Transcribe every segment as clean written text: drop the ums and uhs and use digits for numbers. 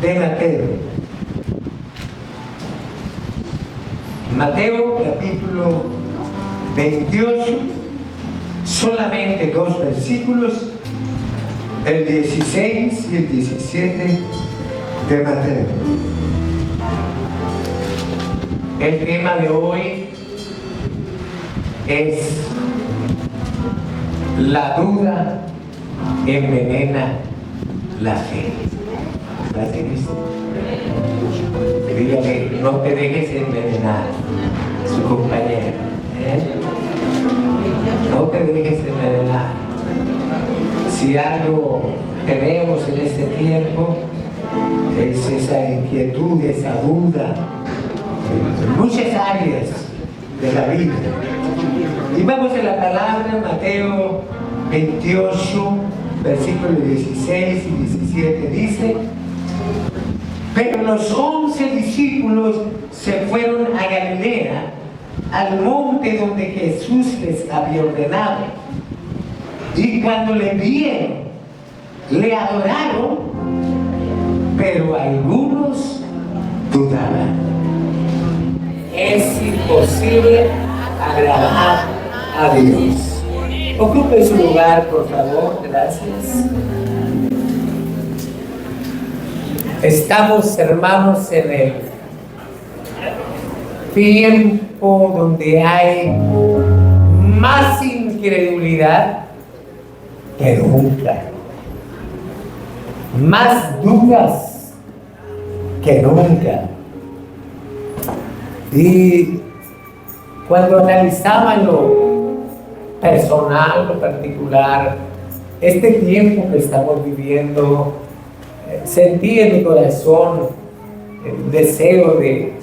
de Mateo. Mateo capítulo 28, solamente 2 versículos, el 16 y el 17 de Mateo. El tema de hoy es: la duda envenena la fe. Gracias, Cristo. Dígale, no te dejes envenenar, su compañera. No te dejes envenenar. Si algo tenemos en este tiempo es esa inquietud, esa duda en muchas áreas de la vida. Y vamos a la palabra, Mateo 28, versículos 16 y 17, dice: pero los 11 discípulos se fueron a Galilea, al monte donde Jesús les había ordenado. Y cuando le vieron, le adoraron, pero algunos dudaban. Es imposible agradar a Dios. Ocupe su lugar, por favor. Gracias. Estamos, hermanos, en el tiempo donde hay más incredulidad que nunca, más dudas que nunca. Y cuando analizaba lo personal, lo particular, este tiempo que estamos viviendo, sentí en mi corazón el deseo de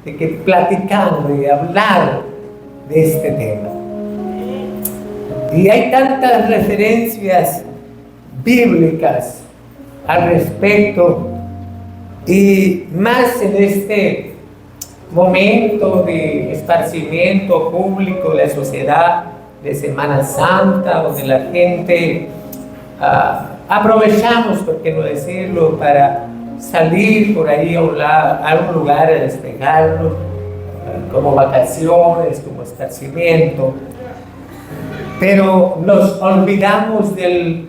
que platicando y hablar de este tema. Y hay tantas referencias bíblicas al respecto, y más en este momento de esparcimiento público de la sociedad, de Semana Santa, donde la gente aprovechamos, por qué no decirlo, para salir por ahí a un lugar a despejarnos, como vacaciones, como esparcimiento, pero nos olvidamos del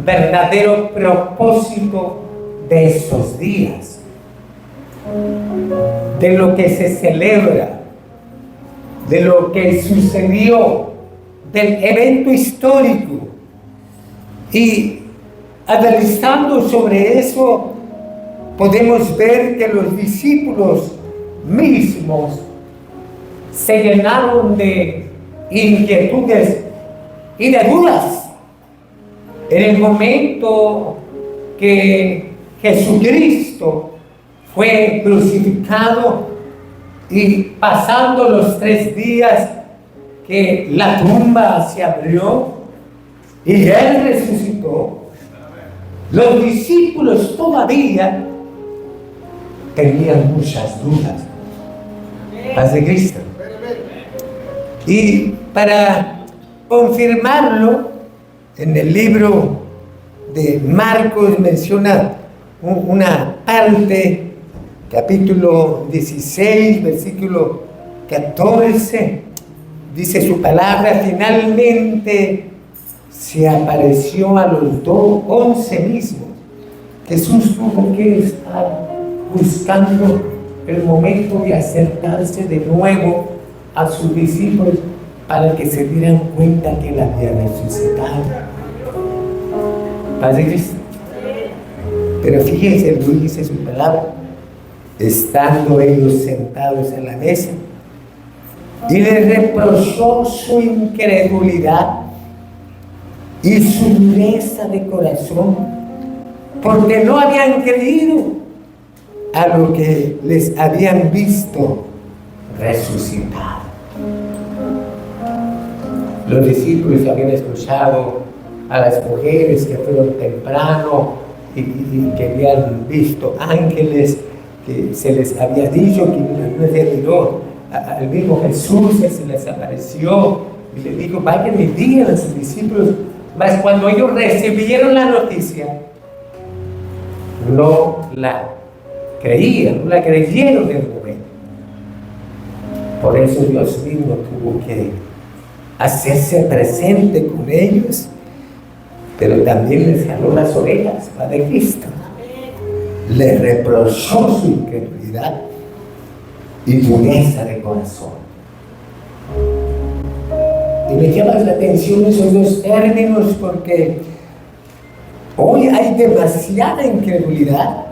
verdadero propósito de estos días, de lo que se celebra, de lo que sucedió, del evento histórico. Y analizando sobre eso, podemos ver que los discípulos mismos se llenaron de inquietudes y de dudas en el momento que Jesucristo fue crucificado, y pasando los 3 días que la tumba se abrió y Él resucitó, los discípulos todavía tenían muchas dudas. Paz de Cristo. Y para confirmarlo, en el libro de Marcos menciona una parte, capítulo 16, versículo 14, dice su palabra: finalmente se apareció a los 11 mismos. Jesús tuvo que estar buscando el momento de acercarse de nuevo a sus discípulos para que se dieran cuenta que Él había resucitado. Paz de Cristo. Pero fíjense, Dios dice su palabra: estando ellos sentados en la mesa, y les reprochó su incredulidad y su dureza de corazón, porque no habían creído a lo que les habían visto resucitar. Los discípulos habían escuchado a las mujeres que fueron temprano y que habían visto ángeles, que se les había dicho que una vez miró al mismo Jesús, que se les apareció y les dijo: vayan y digan a sus discípulos. Mas cuando ellos recibieron la noticia, no la creían, no la creyeron en el momento. Por eso Dios mismo tuvo que hacerse presente con ellos, pero también les jaló las orejas, Padre Cristo. Le reprochó su incredulidad y dureza de corazón. Y me llama la atención esos dos términos porque hoy hay demasiada incredulidad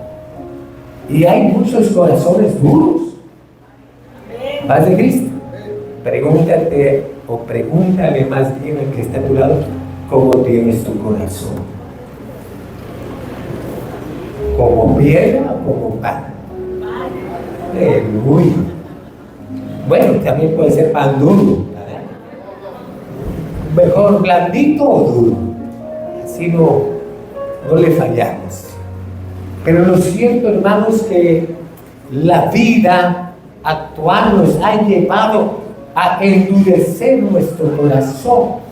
y hay muchos corazones duros. Padre Cristo, pregúntate o pregúntale más bien al que está a tu lado, ¿cómo tienes tu corazón? ¿Como piedra o como pan? Aleluya. Bueno, también puede ser pan duro, ¿verdad? Mejor blandito o duro, así no le fallamos. Pero lo cierto, hermanos, que la vida actual nos ha llevado a endurecer nuestro corazón.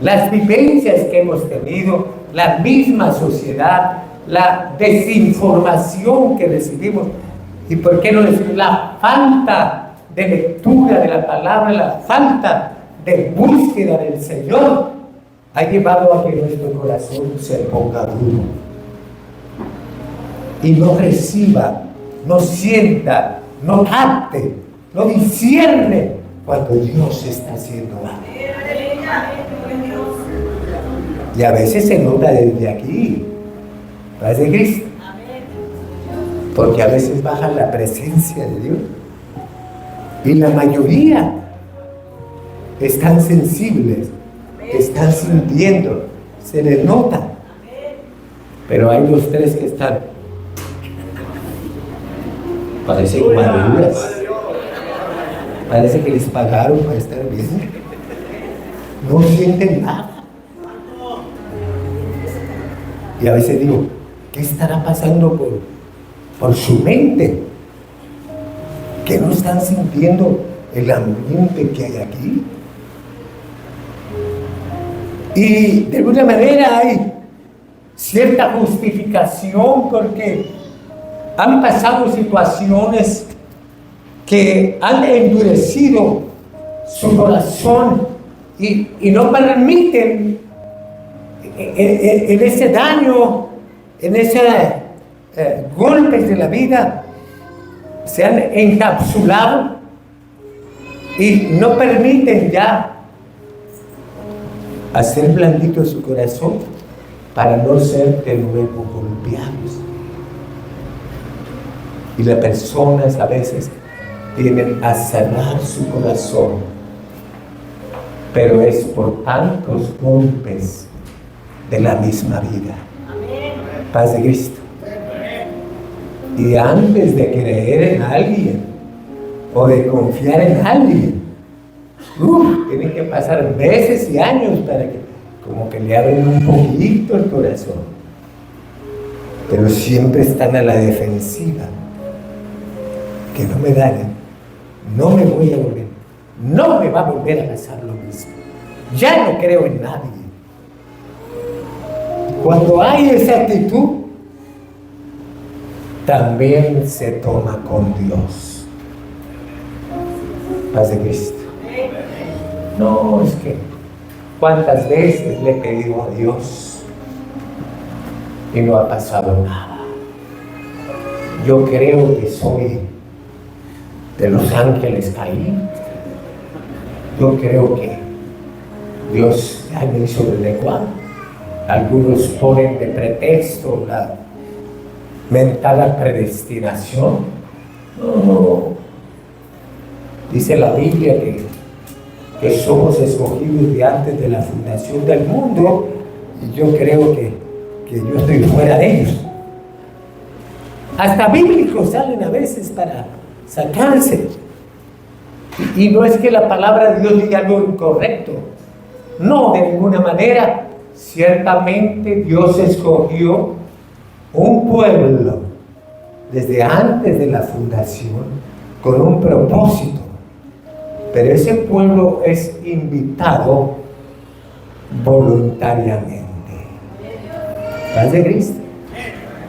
Las vivencias que hemos tenido, la misma sociedad, la desinformación que recibimos, y por qué no decir la falta de lectura de la palabra, la falta de búsqueda del Señor, ha llevado a que nuestro corazón se ponga duro y no reciba, no sienta, no capte, no discierne cuando Dios está haciendo algo. Y a veces se nota desde aquí, paz de Cristo, porque a veces baja la presencia de Dios y la mayoría están sensibles, están sintiendo, se les nota, pero hay los tres que están, parecen maduras, parece que les pagaron para estar bien, no sienten nada. Y a veces digo, ¿qué estará pasando por su mente? Que no están sintiendo el ambiente que hay aquí. Y de alguna manera hay cierta justificación porque han pasado situaciones que han endurecido su corazón y no permiten en ese daño, en esos golpes de la vida, se han encapsulado y no permiten ya hacer blandito su corazón para no ser de nuevo golpeados. Y las personas a veces tienden a cerrar su corazón, pero es por tantos golpes de la misma vida. Paz de Cristo. Y antes de creer en alguien o de confiar en alguien, tienen que pasar meses y años para que como que le abren un poquito el corazón, pero siempre están a la defensiva, que no me dañen, no me voy a volver, no me va a volver a pasar lo mismo, ya no creo en nadie. Cuando hay esa actitud, también se toma con Dios. Paz de Cristo. No, es que cuántas veces le he pedido a Dios y no ha pasado nada. Yo creo que soy de los ángeles caídos. Yo creo que Dios ya me hizo el adecuado. Algunos ponen de pretexto la mentada predestinación. No. Dice la Biblia que somos escogidos de antes de la fundación del mundo, y yo creo que yo estoy fuera de ellos. Hasta bíblicos salen a veces para sacarse. Y no es que la palabra de Dios diga algo incorrecto. No, de ninguna manera. Ciertamente Dios escogió un pueblo desde antes de la fundación con un propósito, pero ese pueblo es invitado voluntariamente. ¿Paz de Cristo?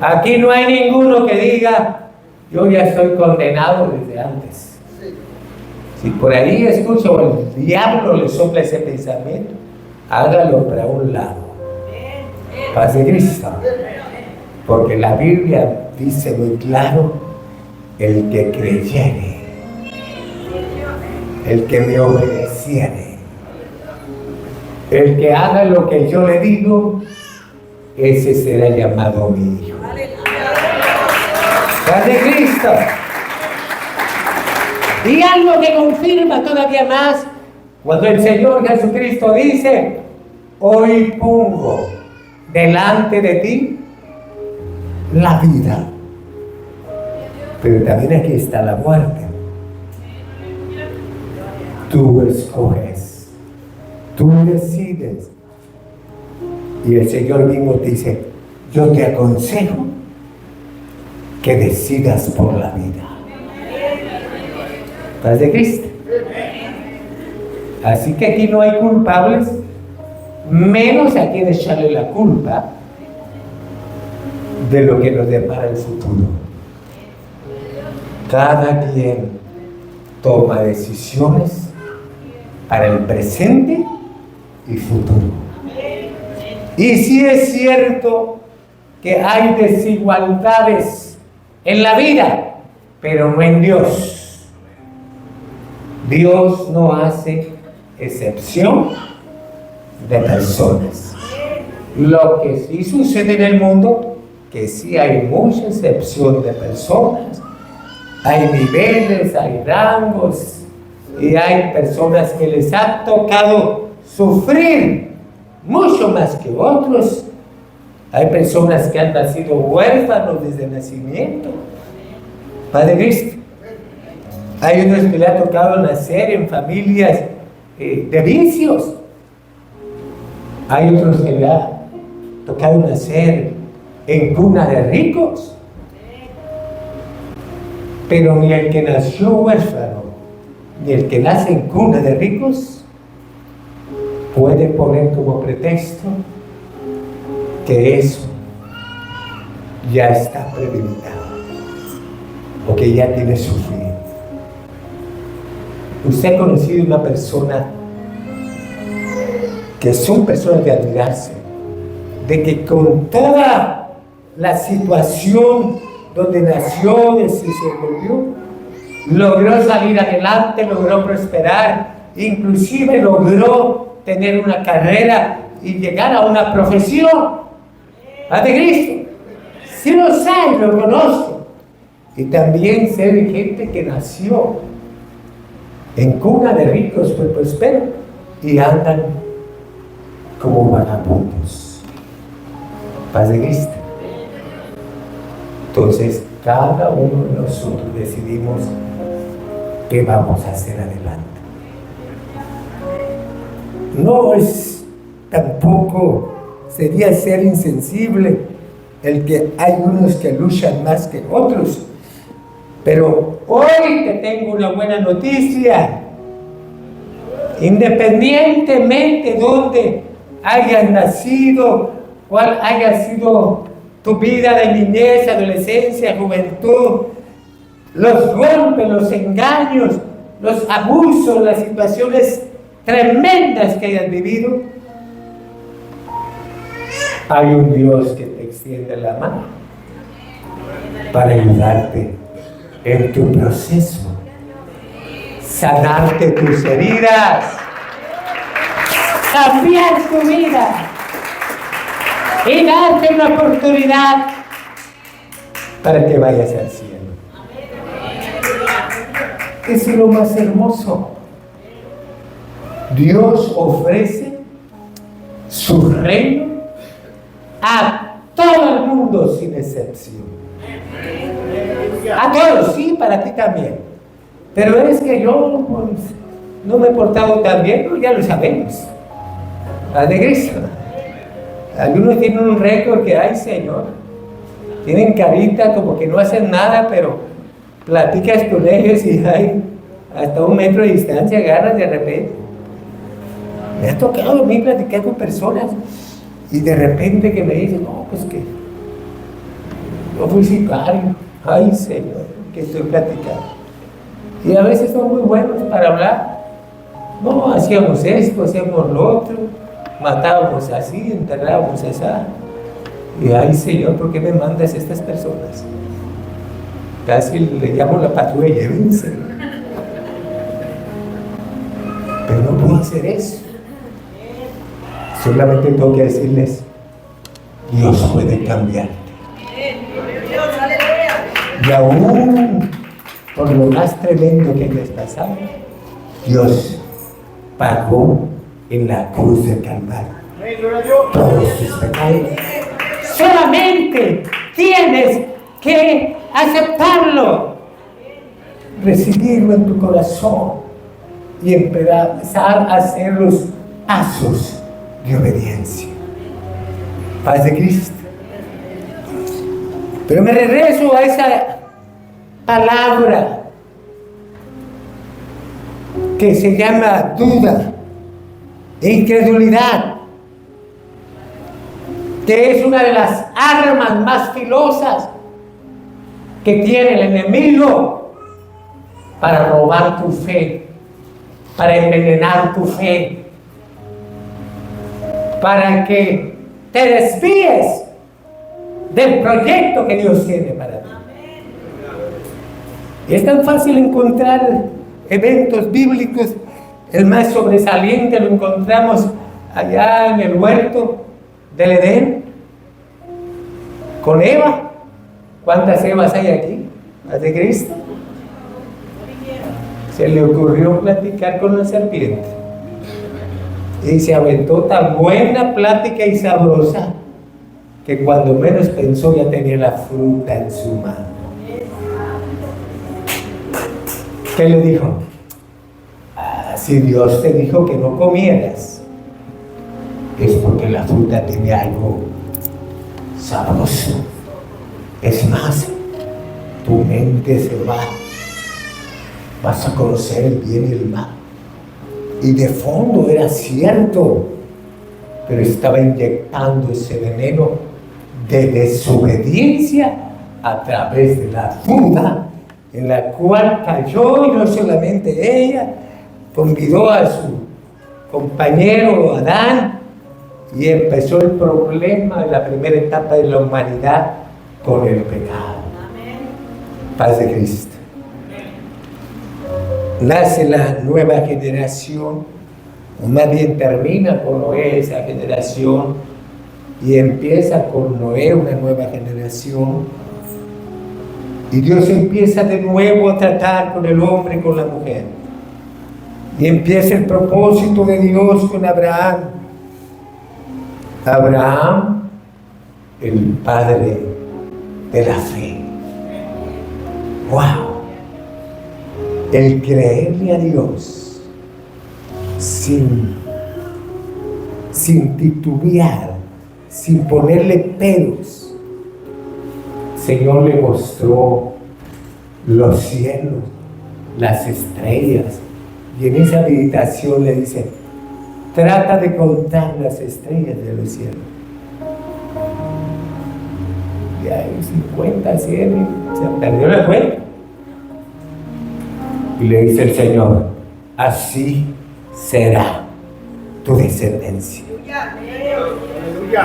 Aquí no hay ninguno que diga, yo ya estoy condenado desde antes. Si por ahí escucho el diablo le sopla ese pensamiento, hágalo para un lado. Paz de Cristo. Porque la Biblia dice muy claro, el que creyere, el que me obedeciere, el que haga lo que yo le digo, ese será llamado mi hijo. Paz de Cristo. Y algo que confirma todavía más, cuando el Señor Jesucristo dice, hoy pongo delante de ti la vida, pero también aquí está la muerte. Tú escoges, tú decides. Y el Señor mismo te dice, yo te aconsejo que decidas por la vida. Paz de Cristo. Así que aquí no hay culpables, menos a quien echarle la culpa de lo que nos depara el futuro. Cada quien toma decisiones para el presente y futuro. Y sí es cierto que hay desigualdades en la vida, pero no en Dios. Dios no hace excepción de personas. Lo que sí sucede en el mundo, que sí hay mucha excepción de personas, hay niveles, hay rangos, y hay personas que les ha tocado sufrir mucho más que otros. Hay personas que han nacido huérfanos desde nacimiento. Padre Cristo. Hay unos que le ha tocado nacer en familias de vicios. Hay otros que le ha tocado nacer en cuna de ricos. Pero ni el que nació huérfano, ni el que nace en cuna de ricos, puede poner como pretexto que eso ya está premeditado o que ya tiene su fin. Usted ha conocido una persona que son personas de admirarse, de que con toda la situación donde nació y se volvió, logró salir adelante, logró prosperar, inclusive logró tener una carrera y llegar a una profesión. Padre Cristo, si lo sabe, lo conozco. Y también sé de gente que nació en cuna de ricos, pues prosperan y andan como vagabundos. Padre Cristo. Entonces, cada uno de nosotros decidimos qué vamos a hacer adelante. No es tampoco, sería ser insensible el que hay unos que luchan más que otros. Pero hoy te tengo una buena noticia. Independientemente de donde hayas nacido, cuál haya sido tu vida de niñez, adolescencia, juventud, los golpes, los engaños, los abusos, las situaciones tremendas que hayas vivido, hay un Dios que te extiende la mano para ayudarte en tu proceso, sanarte tus heridas, cambiar tu vida y darte una oportunidad para que vayas al cielo. Es lo más hermoso. Dios ofrece su reino a todo el mundo sin excepción. A todos, sí, para ti también. Pero es que yo pues, no me he portado tan bien, pues ya lo sabemos. Padre Cristo. Algunos tienen un récord que hay, Señor. Tienen carita como que no hacen nada, pero platicas con ellos y hay hasta 1 metro de distancia, agarras de repente. Me ha tocado a mí platicar con personas y de repente que me dicen, no, pues que Yo fui sicario. Ay, Señor, que estoy platicando. Y a veces son muy buenos para hablar. No, hacíamos esto, hacíamos lo otro, matábamos así, enterrábamos esa. Y ay, Señor, ¿por qué me mandas estas personas? Casi le llamo la patrulla, llévense. Pero no puedo hacer eso. Solamente tengo que decirles, Dios puede cambiarte. Y aún por lo más tremendo que les pasaba, Dios pagó en la cruz del Calvario todos sus pecados. Solamente tienes que aceptarlo, recibirlo en tu corazón y empezar a hacer los pasos de obediencia. Paz de Cristo. Pero me regreso a esa palabra que se llama duda e incredulidad, que es una de las armas más filosas que tiene el enemigo para robar tu fe, para envenenar tu fe, para que te desvíes del proyecto que Dios tiene para ti. Es tan fácil encontrar eventos bíblicos. El más sobresaliente lo encontramos allá en el huerto del Edén con Eva. ¿Cuántas Evas hay aquí? ¿Las de Cristo? Se le ocurrió platicar con la serpiente y se aventó tan buena plática y sabrosa que cuando menos pensó ya tenía la fruta en su mano. ¿Qué le dijo? Si Dios te dijo que no comieras, es porque la fruta tiene algo sabroso. Es más, tu mente se va. Vas a conocer el bien y el mal. Y de fondo era cierto, pero estaba inyectando ese veneno de desobediencia a través de la duda en la cual cayó, y no solamente ella, convidó a su compañero Adán y empezó el problema de la primera etapa de la humanidad con el pecado. Paz de Cristo. Nace la nueva generación, o más bien termina con Noé esa generación y empieza con Noé una nueva generación. Y Dios empieza de nuevo a tratar con el hombre y con la mujer. Y empieza el propósito de Dios con Abraham. Abraham, el padre de la fe. ¡Wow! El creerle a Dios sin titubear, sin ponerle peros. Señor le mostró los cielos, las estrellas, y en esa meditación le dice: trata de contar las estrellas de los cielos. Y hay 50, 100, se perdió la cuenta. Y le dice el Señor: así será tu descendencia.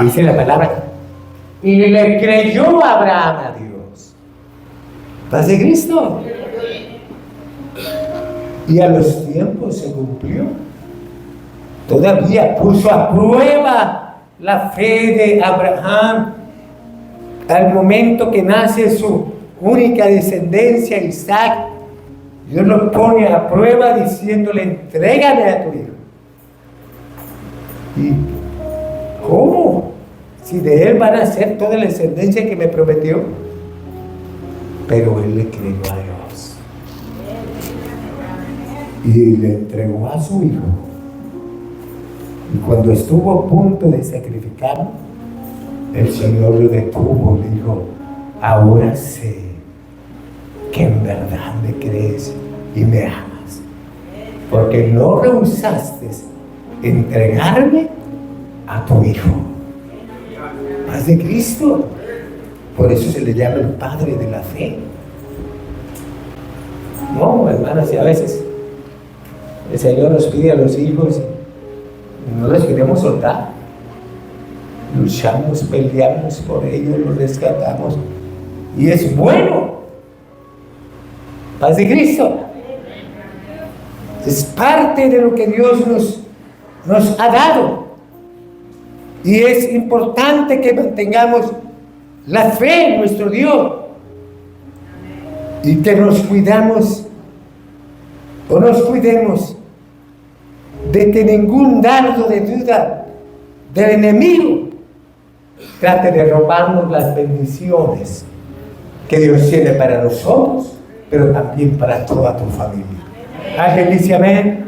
Y dice la palabra: y le creyó Abraham a Dios. ¿Paz de Cristo? Y a los tiempos se cumplió. Todavía puso a prueba la fe de Abraham al momento que nace su única descendencia, Isaac. Dios lo pone a prueba diciéndole: entrégame a tu hijo. ¿Y cómo? Si de él van a ser toda la descendencia que me prometió. Pero él le creyó a Dios y le entregó a su hijo. Y cuando estuvo a punto de sacrificarlo, el Señor lo detuvo y le dijo: ahora sé que en verdad me crees y me amas, porque no rehusaste entregarme a tu hijo. Paz de Cristo. Por eso se le llama el padre de la fe. No, hermanos, y a veces el Señor nos pide a los hijos y no los queremos soltar. Luchamos, peleamos por ellos, los rescatamos. Y es bueno. Paz de Cristo. Es parte de lo que Dios nos ha dado. Y es importante que mantengamos la fe en nuestro Dios. Y que nos cuidemos de que ningún dardo de duda del enemigo trate de robarnos las bendiciones que Dios tiene para nosotros, pero también para toda tu familia. Alguien dice amén.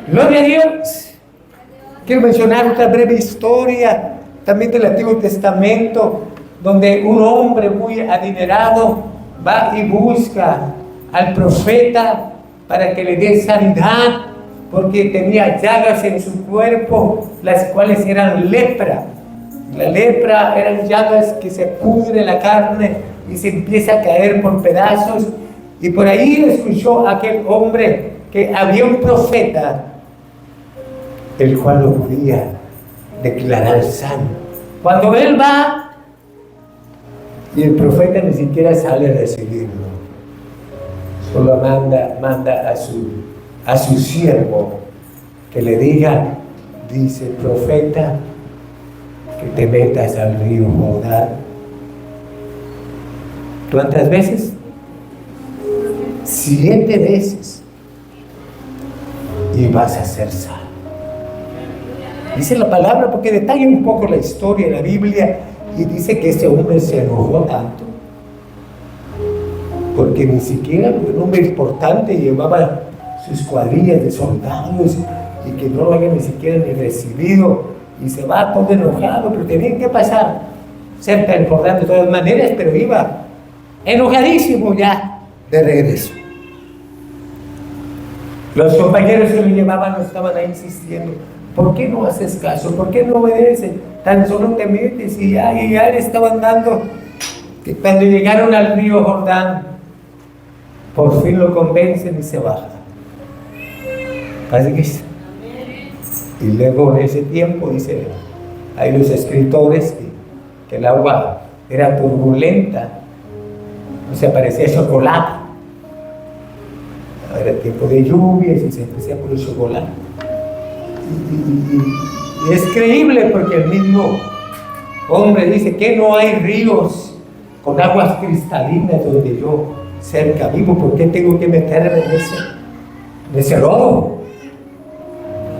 Gloria a Dios. Quiero mencionar otra breve historia también del Antiguo Testamento, donde un hombre muy adinerado va y busca al profeta para que le dé sanidad, porque tenía llagas en su cuerpo, las cuales eran lepra. La lepra eran llagas que se pudre la carne y se empieza a caer por pedazos. Y por ahí escuchó aquel hombre que había un profeta, el cual lo podía declarar sano. Cuando él va, y el profeta ni siquiera sale a recibirlo, solo manda a su siervo que le diga, dice el profeta, que te metas al río Jordán. ¿Cuántas veces? 7 veces. Y vas a ser salvo. Dice la palabra, porque detalla un poco la historia de la Biblia, y dice que ese hombre se enojó tanto, porque ni siquiera un hombre importante llevaba sus cuadrillas de soldados y que no lo había ni siquiera ni recibido, y se va todo enojado, pero tenía que pasar cerca del Jordán de todas maneras, pero iba enojadísimo ya de regreso. Los compañeros que lo llevaban no estaban ahí insistiendo, ¿por qué no haces caso? ¿Por qué no obedeces? Tan solo te metes y ya le estaban dando. Que cuando llegaron al río Jordán, por fin lo convencen y se baja. Así que, y luego en ese tiempo, dice, hay los escritores que el agua era turbulenta, o sea, parecía chocolate. Era tiempo de lluvias y se empezaba por el chocolate. Y es creíble, porque el mismo hombre dice que no hay ríos con aguas cristalinas donde yo cerca vivo. ¿Por qué tengo que meterme en ese lodo?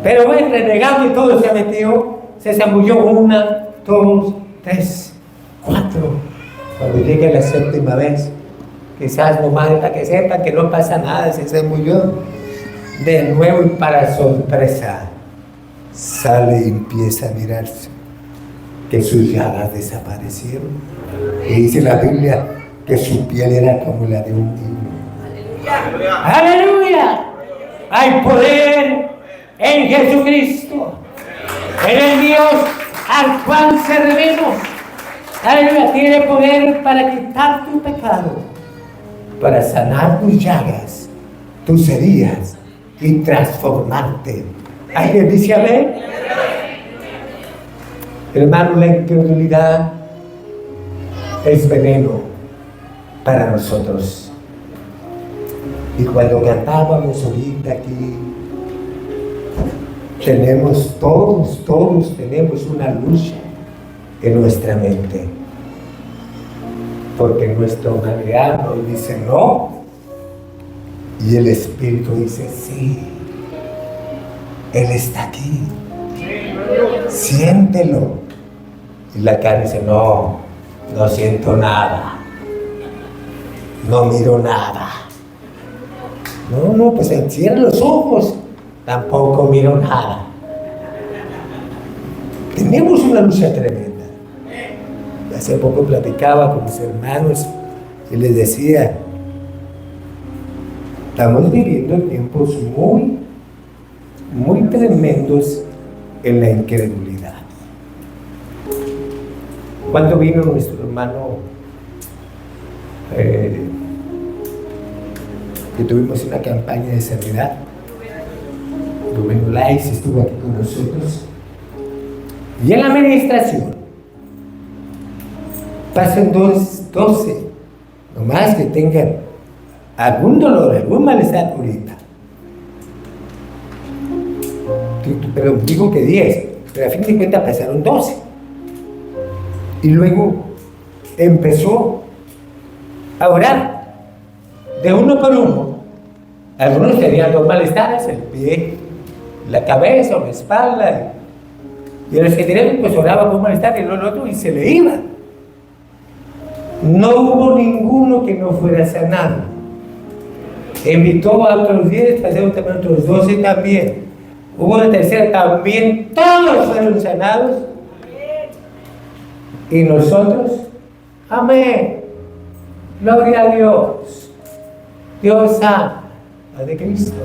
Pero el renegado y todo se metió, se zambulló 1, 2, 3, 4. Cuando llegue la 7ª vez, quizás nomás para que sepan que no pasa nada, se zambulló de nuevo, y para sorpresa sale y empieza a mirarse que sus llagas desaparecieron. Y dice la Biblia que su piel era como la de un niño. ¡Aleluya! ¡Aleluya! Hay poder en Jesucristo, en el Dios al cual servimos. ¡Aleluya! Tiene poder para quitar tu pecado, para sanar tus llagas, tus heridas y transformarte. ¿Alguien dice amén? Hermano, la incredulidad es veneno para nosotros. Y cuando cantábamos ahorita aquí, todos tenemos una lucha en nuestra mente. Porque nuestra humanidad nos dice no, y el Espíritu dice sí. Él está aquí. Siéntelo. Y la carne dice, no siento nada. No miro nada. No, pues cierra los ojos. Tampoco miro nada. Tenemos una lucha tremenda. Hace poco platicaba con mis hermanos y les decía, estamos viviendo tiempos muy tremendos en la incredulidad. Cuando vino nuestro hermano que tuvimos una campaña de sanidad. Rubén Olais estuvo aquí con nosotros. Y en la administración pasan 12, nomás que tengan algún dolor, algún malestar ahorita. Pero digo que 10, pero a fin de cuentas pasaron 12. Y luego empezó a orar de uno por uno. Algunos tenían dos malestares, el pie, la cabeza o la espalda. Y a los que tenían, pues oraba por malestar y el otro y se le iba. No hubo ninguno que no fuera sanado. Invitó a otros 10, pasaron también otros 12 también. Hubo una tercera también, todos fueron sanados. Y nosotros, amén, gloria a Dios, Dios ama de Cristo.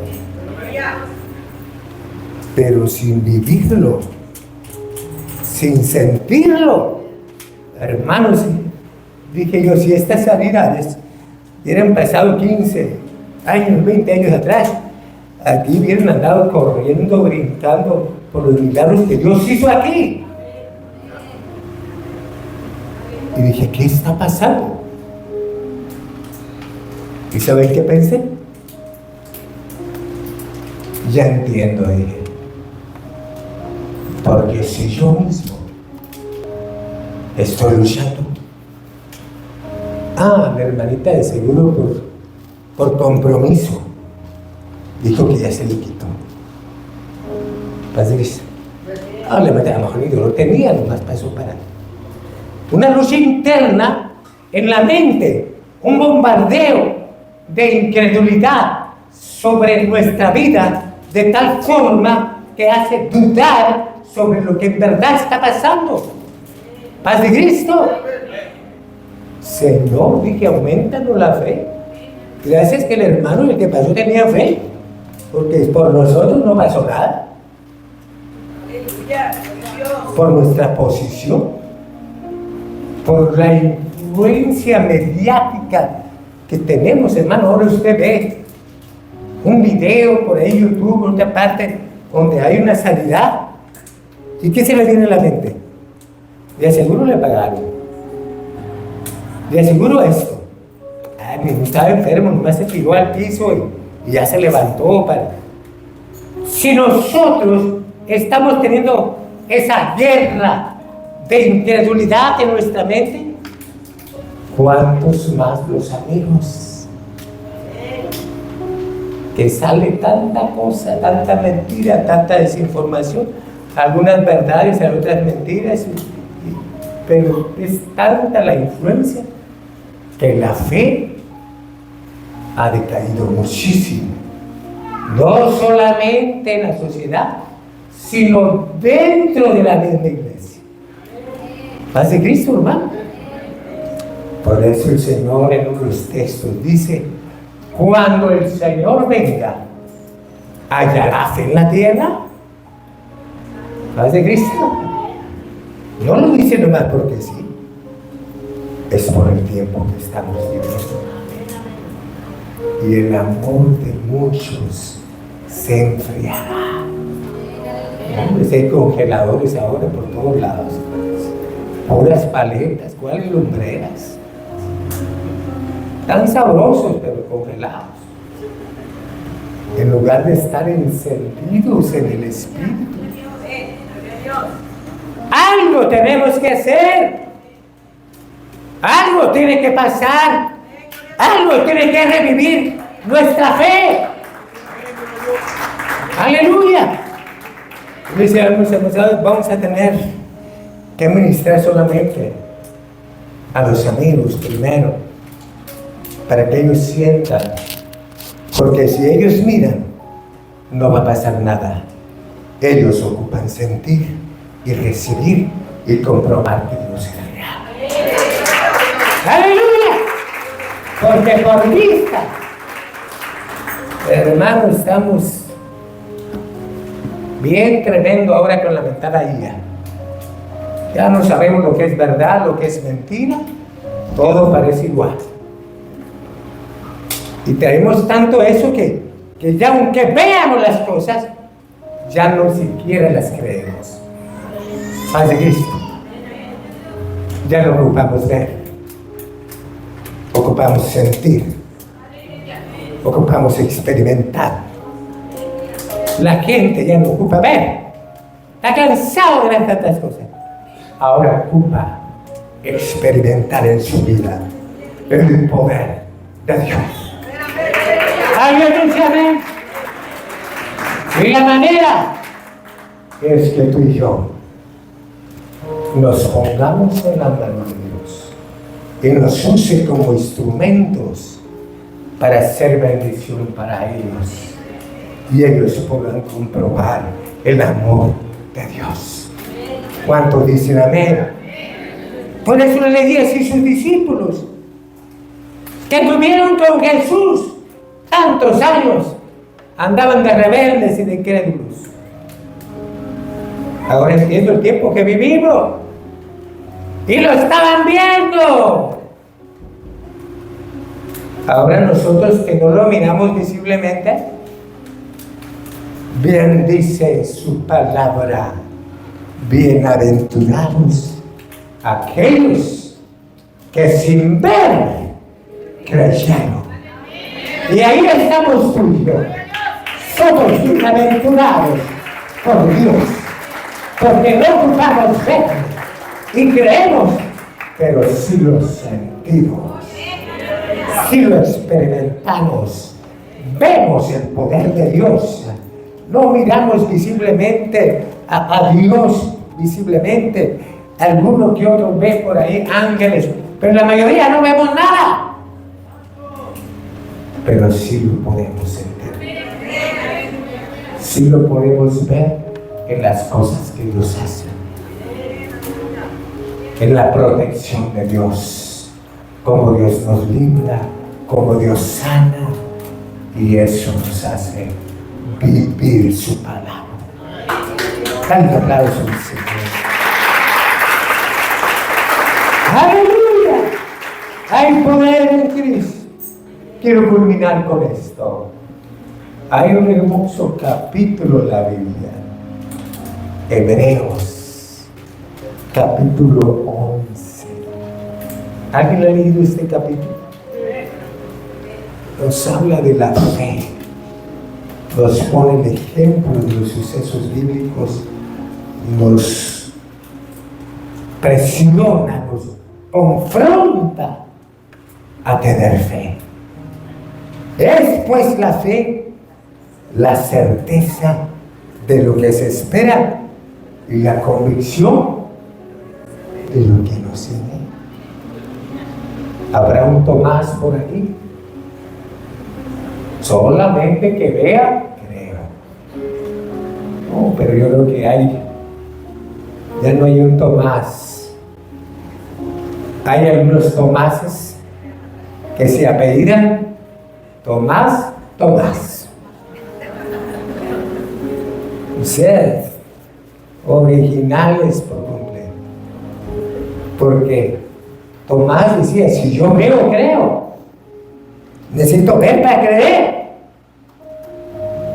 Pero sin vivirlo, sin sentirlo, hermanos, dije yo, si estas sanidades hubieran pasado 15 años, 20 años atrás, aquí hubieran andado corriendo, brincando por los milagros que Dios hizo aquí. Y dije, ¿qué está pasando? ¿Y saben qué pensé? Ya entiendo, dije. Porque si yo mismo estoy luchando. La hermanita de seguro por compromiso dijo que ya se le quitó. Padre, le metí a lo mejor ni dolor tenía, nomás pasó para una lucha interna en la mente, un bombardeo de incredulidad sobre nuestra vida, de tal forma que hace dudar sobre lo que en verdad está pasando. Paz de Cristo. Señor, dije, aumentanos la fe. Gracias que el hermano, el que pasó, tenía fe, porque por nosotros no pasó nada. Por nuestra posición, por la influencia mediática que tenemos, hermano. Ahora usted ve un video por ahí, YouTube, por otra parte, donde hay una sanidad. ¿Y qué se le viene a la mente? De aseguro le pagaron. De aseguro esto. Estaba enfermo, nomás se tiró al piso y ya se levantó. Si nosotros estamos teniendo esa guerra de incredulidad en nuestra mente, ¿cuántos más los amigos? Que sale tanta cosa, tanta mentira, tanta desinformación, algunas verdades, otras mentiras, pero es tanta la influencia que la fe ha decaído muchísimo, no solamente en la sociedad, sino dentro de la misma iglesia. Paz de Cristo, hermano. Por eso el Señor en unos textos dice, cuando el Señor venga, ¿hallará fe en la tierra? Paz de Cristo. No lo dice nomás porque sí, es por el tiempo que estamos viviendo. Y el amor de muchos se enfriará. Hay congeladores ahora por todos lados, puras paletas, ¿cuáles lumbreras? Tan sabrosos pero congelados. En lugar de estar encendidos en el Espíritu. Algo tenemos que hacer. Algo tiene que pasar. Algo tiene que revivir nuestra fe. Aleluya. Dice, vamos a tener que ministrar solamente a los amigos primero, para que ellos sientan, porque si ellos miran, no va a pasar nada. Ellos ocupan sentir y recibir y comprobar que Dios es real. ¡Aleluya! Porque por vista, hermano, estamos bien tremendo ahora con la mentada IA. Ya no sabemos lo que es verdad, lo que es mentira. Todo parece igual. Y traemos tanto eso que ya aunque veamos las cosas, ya no siquiera las creemos. Paz de Cristo. Ya no ocupamos ver, ocupamos sentir, ocupamos experimentar. La gente ya no ocupa ver, está cansado de ver tantas cosas. Ahora ocupa experimentar en su vida el poder de Dios. ¿Alguien dice amén? Y la manera es que tú y yo nos pongamos en la mano de Dios y nos use como instrumentos para hacer bendición para ellos y ellos puedan comprobar el amor de Dios. ¿Cuántos dicen amén? Por eso le dije así a sus discípulos que tuvieron con Jesús tantos años, andaban de rebeldes y de incrédulos. Ahora entiendo el tiempo que vivimos y lo estaban viendo. Ahora nosotros que no lo miramos visiblemente, bien dice su palabra, bienaventurados aquellos que sin ver creyeron. Y ahí estamos tú y yo. Somos bienaventurados por Dios, porque no ocupamos ver y creemos, pero sí lo sentimos, sí lo experimentamos, vemos el poder de Dios. No miramos visiblemente a Dios, visiblemente. Alguno que otro ve por ahí ángeles, pero la mayoría no vemos nada. Pero sí lo podemos sentir, sí lo podemos ver en las cosas que Dios hace, en la protección de Dios, cómo Dios nos libra, cómo Dios sana, y eso nos hace vivir su palabra. Tanto aplauso al Señor. ¡Aleluya! Hay poder en Cristo. Quiero culminar con esto. Hay un hermoso capítulo en la Biblia, Hebreos, capítulo 11. ¿Alguien ha leído este capítulo? Nos habla de la fe, nos pone el ejemplo de los sucesos bíblicos, nos presiona, nos confronta a tener fe. Es pues la fe, la certeza de lo que se espera y la convicción de lo que no se ve. ¿Habrá un Tomás por aquí? Solamente que vea, creo. No, pero yo creo que ya no hay un Tomás. Hay algunos Tomases que se apellidan Tomás. Ustedes, originales por completo. Porque Tomás decía, si yo veo, creo. Necesito ver para creer.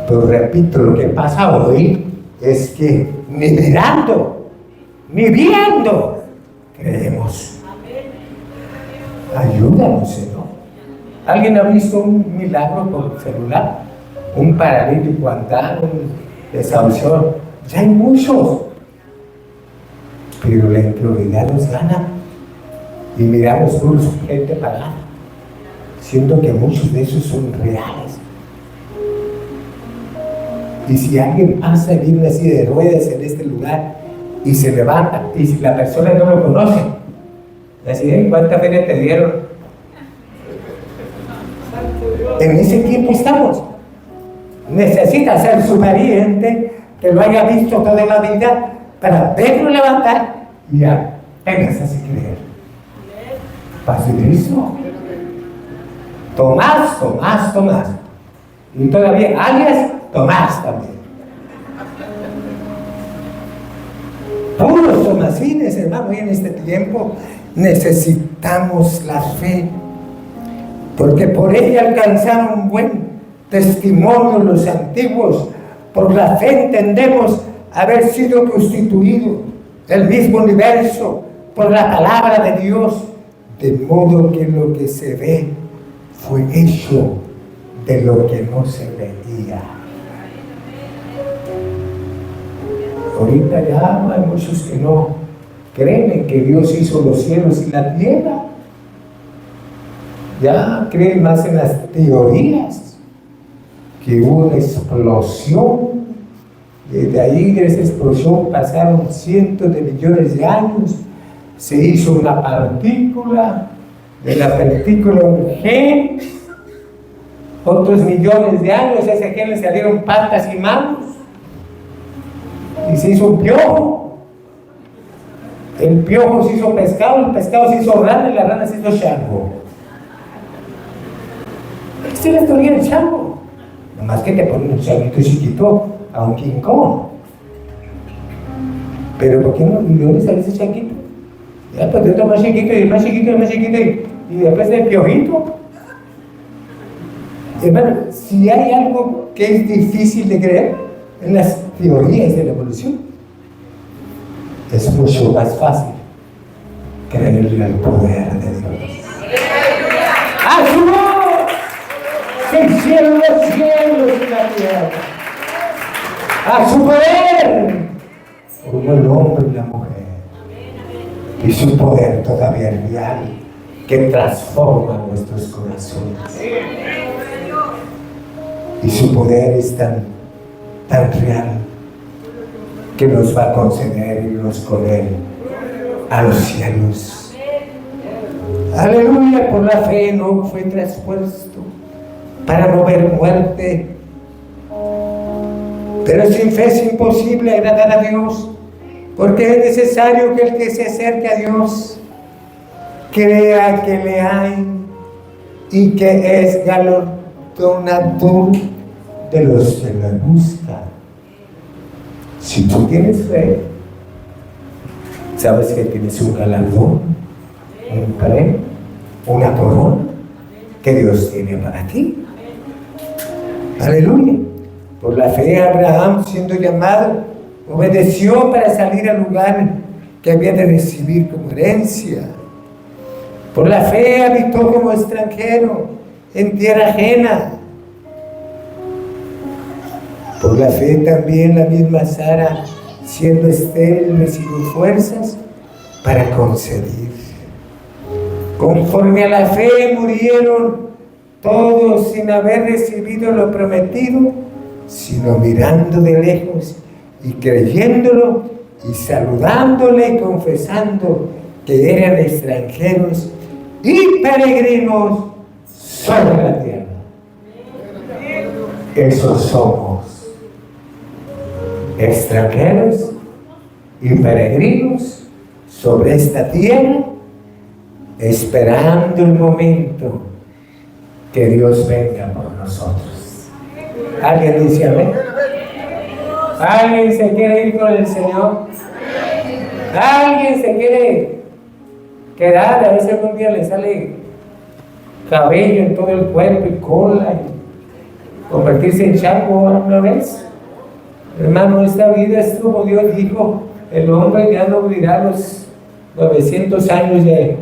Pero repito, lo que pasa hoy es que ni mirando, ni viendo, creemos. Ayúdanos, Señor. ¿Alguien ha visto un milagro por celular? Un paralítico andar, un desahuciado. Ya hay muchos. Pero la incredulidad nos gana. Y miramos por su gente pagada. Siento que muchos de esos son reales. Y si alguien pasa y viene así de ruedas en este lugar y se levanta, y si la persona no lo conoce, así, ¿cuánta feria te dieron? En ese tiempo estamos. Necesita ser su pariente que lo haya visto toda la vida para verlo levantar y apenas así creer. Paz de Cristo. Tomás. Y todavía alias Tomás también. Puros tomasines, hermano, y en este tiempo necesitamos la fe. porque por ella alcanzaron buen testimonio los antiguos. Por la fe entendemos haber sido constituido el mismo universo por la palabra de Dios, de modo que lo que se ve fue hecho de lo que no se veía. Ahorita ya hay muchos que no creen que Dios hizo los cielos y la tierra. Ya creen más en las teorías, que hubo una explosión. Desde ahí, de esa explosión, pasaron cientos de millones de años. Se hizo una partícula, de la partícula un gen, otros millones de años, a ese gen le salieron patas y manos, y se hizo un piojo. El piojo se hizo pescado, el pescado se hizo rana y la rana se hizo chango. Esta es la historia del chango. Nomás que te ponen un changuito chiquito a un King Kong. Pero ¿por qué no? ¿Y de dónde sale ese changuito? Ya, pues otro más chiquito y más chiquito y más chiquito y después del piojito. Hermano, si hay algo que es difícil de creer en las teorías de la evolución, es mucho más fácil creerle al poder de Dios. ¡A su voz! ¡Se hicieron los cielos y la tierra! ¡A su poder! Como el hombre y la mujer. Y su poder todavía es real, que transforma nuestros corazones. Y su poder es tan real que nos va a conceder irnos con Él a los cielos. Aleluya, por la fe no fue traspuesto para no ver muerte. Pero sin fe es imposible agradar a Dios, porque es necesario que el que se acerque a Dios crea que le hay y que es galardonador de los que le buscan. Si tú tienes fe, sabes que tienes un galardón, un premio, una corona que Dios tiene para ti. Aleluya. Por la fe, Abraham, siendo llamado, obedeció para salir al lugar que había de recibir como herencia. Por la fe habitó como extranjero en tierra ajena. Por la fe también la misma Sara, siendo estéril, recibió fuerzas para concebir. Conforme a la fe murieron todos sin haber recibido lo prometido, sino mirando de lejos y creyéndolo y saludándole y confesando que eran extranjeros y peregrinos sobre la tierra. Esos somos, extranjeros y peregrinos sobre esta tierra, esperando el momento que Dios venga por nosotros. ¿Alguien dice amén? ¿Alguien se quiere ir con el Señor? ¿Alguien se quiere quedar? A veces algún día le sale cabello en todo el cuerpo y cola y convertirse en chango una vez. Hermano, esta vida es como Dios dijo, el hombre ya no vivirá los 900 años de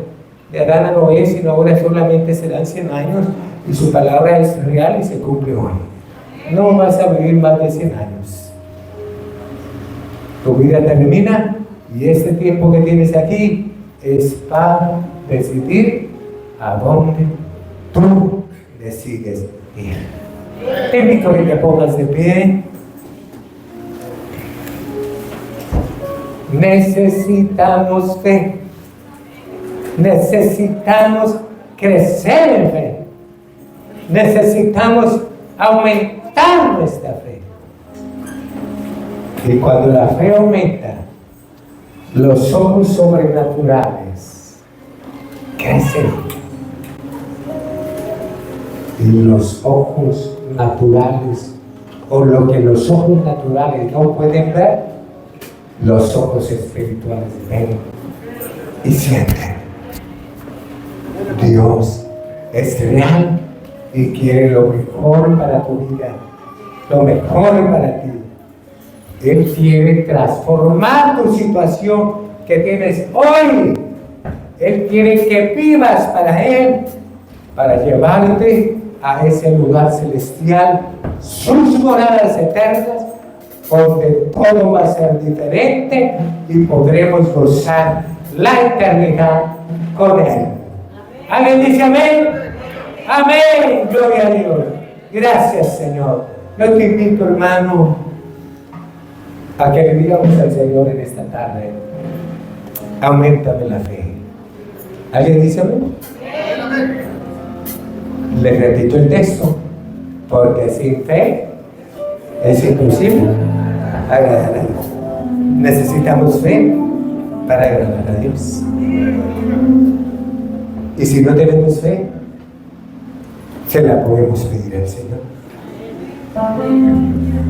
Adán a Noé, sino ahora solamente serán 100 años, y su palabra es real y se cumple hoy. No vas a vivir más de 100 años. Tu vida termina y este tiempo que tienes aquí es para decidir a dónde tú decides ir. Te invito a que te pongas de pie. Necesitamos fe. Necesitamos crecer en fe. Necesitamos aumentar nuestra fe. Y cuando la fe aumenta, los ojos sobrenaturales crecen. Y los ojos naturales, o lo que los ojos naturales no pueden ver, los ojos espirituales ven y sienten. Dios es real y quiere lo mejor para tu vida, lo mejor para ti. Él quiere transformar tu situación que tienes hoy. Él quiere que vivas para Él, para llevarte a ese lugar celestial, sus moradas eternas, donde todo va a ser diferente y podremos gozar la eternidad con Él. ¿Alguien dice amén? Amén, gloria a Dios. Gracias, Señor. Yo te invito, hermano, a que le digamos al Señor en esta tarde: auméntame la fe. ¿Alguien dice amén? Les repito el texto: porque sin fe es imposible agradar a Dios. Necesitamos fe para agradar a Dios. Y si no tenemos fe, se la podemos pedir al Señor.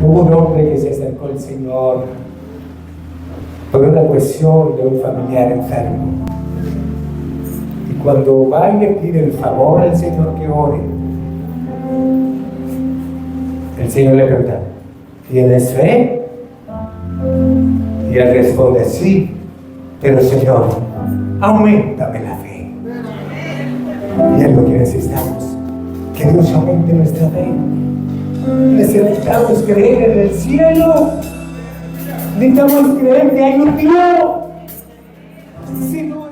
Hubo un hombre que se acercó al Señor por una cuestión de un familiar enfermo. Y cuando va y le pide el favor al Señor que ore, el Señor le pregunta: ¿tienes fe? Y él responde: sí, pero Señor, auméntame la fe. Y es lo que necesitamos, que Dios aumente nuestra fe. Necesitamos creer en el cielo. Necesitamos creer que hay un Dios. Si no